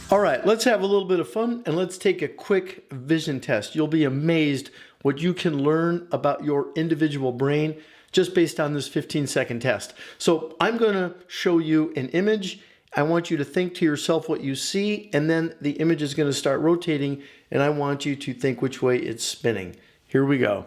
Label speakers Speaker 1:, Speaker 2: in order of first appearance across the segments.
Speaker 1: All right, let's have a little bit of fun and let's take a quick vision test. You'll be amazed what you can learn about your individual brain just based on this 15-second test. So I'm going to show you an image. I want you to think to yourself what you see, and then the image is going to start rotating, and I want you to think which way it's spinning. Here we go.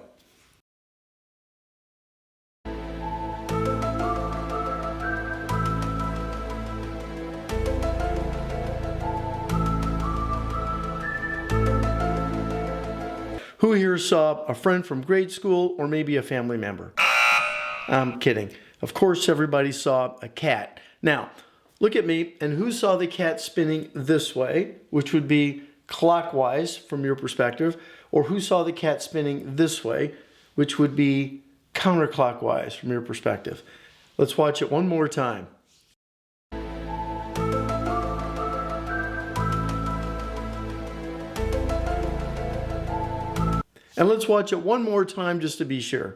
Speaker 1: Who here saw a friend from grade school or maybe a family member? I'm kidding. Of course, everybody saw a cat. Now, look at me, and who saw the cat spinning this way, which would be clockwise from your perspective, or who saw the cat spinning this way, which would be counterclockwise from your perspective? Let's watch it one more time. And let's watch it one more time just to be sure.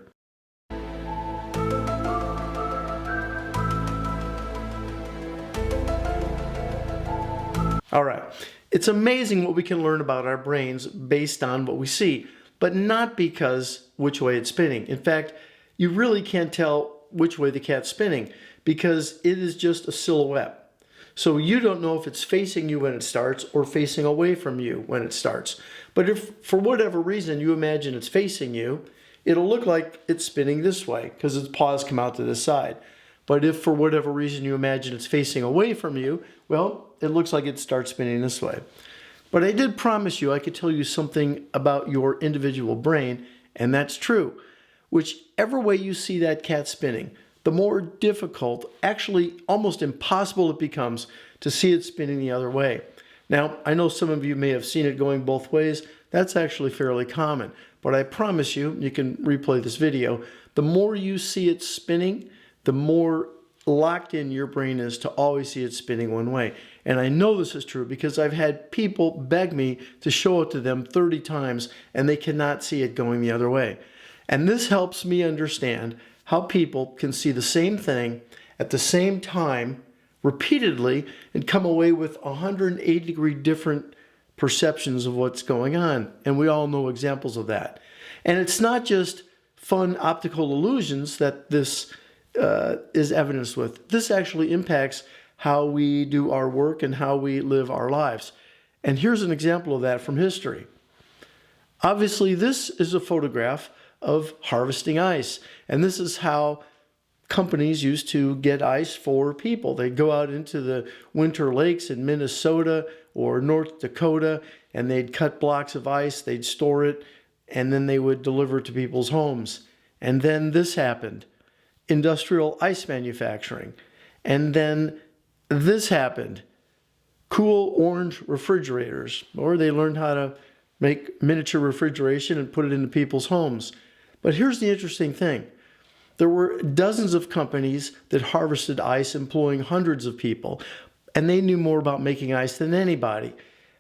Speaker 1: All right, it's amazing what we can learn about our brains based on what we see, but not because which way it's spinning. In fact, you really can't tell which way the cat's spinning because it is just a silhouette. So you don't know if it's facing you when it starts or facing away from you when it starts. But if for whatever reason you imagine it's facing you, it'll look like it's spinning this way because its paws come out to the side. But if for whatever reason you imagine it's facing away from you, well, it looks like it starts spinning this way. But I did promise you I could tell you something about your individual brain, and that's true. Whichever way you see that cat spinning, the more difficult, actually almost impossible it becomes to see it spinning the other way. Now, I know some of you may have seen it going both ways. That's actually fairly common. But I promise you, you can replay this video, the more you see it spinning, the more locked in your brain is to always see it spinning one way. And I know this is true because I've had people beg me to show it to them 30 times and they cannot see it going the other way. And this helps me understand how people can see the same thing at the same time repeatedly and come away with 180-degree different perceptions of what's going on. And we all know examples of that. And it's not just fun optical illusions that this is evidenced with. This actually impacts how we do our work and how we live our lives. And here's an example of that from history. Obviously, this is a photograph of harvesting ice. And this is how companies used to get ice for people. They'd go out into the winter lakes in Minnesota or North Dakota, and they'd cut blocks of ice, they'd store it, and then they would deliver it to people's homes. And then this happened, industrial ice manufacturing. And then this happened, cool orange refrigerators, or they learned how to make miniature refrigeration and put it into people's homes. But here's the interesting thing. There were dozens of companies that harvested ice employing hundreds of people, and they knew more about making ice than anybody.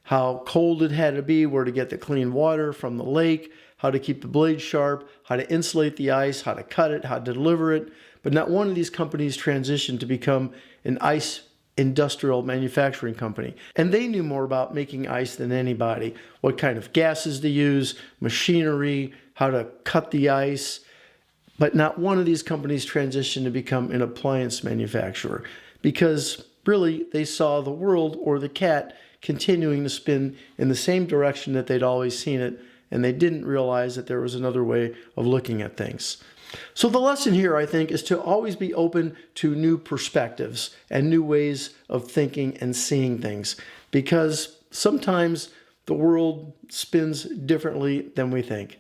Speaker 1: How cold it had to be, where to get the clean water from the lake, how to keep the blade sharp, how to insulate the ice, how to cut it, how to deliver it. But not one of these companies transitioned to become an ice industrial manufacturing company. And they knew more about making ice than anybody. What kind of gases to use, machinery, how to cut the ice. But not one of these companies transitioned to become an appliance manufacturer because really they saw the world or the cat continuing to spin in the same direction that they'd always seen it, and they didn't realize that there was another way of looking at things. So the lesson here, I think, is to always be open to new perspectives and new ways of thinking and seeing things, because sometimes the world spins differently than we think.